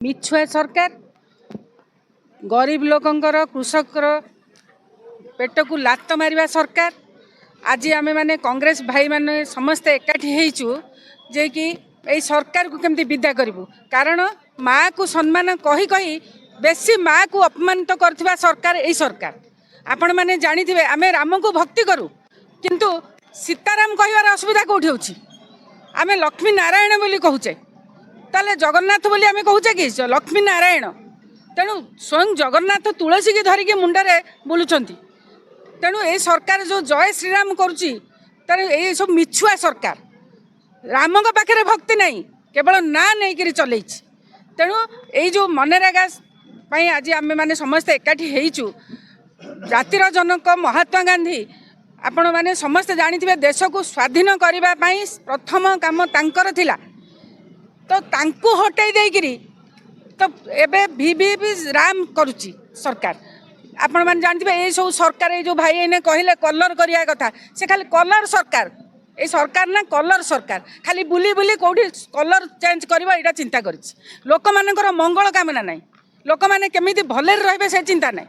मिछुआ सरकार गरीब लोकंकर कृषकर पेट को लात मारिबा सरकार। आज आम मैंने कांग्रेस भाई मैंने समस्ते एकाठी होइचु जे कि यही सरकार को केमती विदा करूँ। कारण माँ को सम्मान कही कही बेसी माँ को अपमानित करथिबा सरकार यही सरकार। आपण मैंने जानी थे आम राम को भक्ति करूँ किंतु सीताराम कहबार असुविधा कौटी होची। आम लक्ष्मी नारायण बोली कहूचे ताले जगन्नाथ बोली आम कहूचे कि लक्ष्मी नारायण। तेणु स्वयं जगन्नाथ तुलसी की धरिकी मुंडरे बुलुचंती। तेणु ये सरकार जो जय श्रीराम करुच्ची तेणु ये सब मिछुआ सरकार। राम पाखे भक्ति नहीं केवल ना नहीं करी चलई। तेणु ये जो मनरेगा आज आम मैंने समस्ते एकाठी होइचु जातिर जनक महात्मा गांधी आपण मैंने समस्ते जानी देश को स्वाधीन करने प्रथम काम तांकर थिला। तो तांकु हटई देकिरी तो एबे भी राम करुच्ची सरकार। आपण मैंने जानते ये सब सरकार ये जो भाई ने कहले कलर करिया कथा से खाली कलर सरकार। ये सरकार ना कलर सरकार खाली बुली बुली कौटी कलर चेंज करबा एटा चिंता करिछि। लोक मानकर मंगल कामना नहीं लोक माने केमिति भले रहिबे से चिंता नहीं।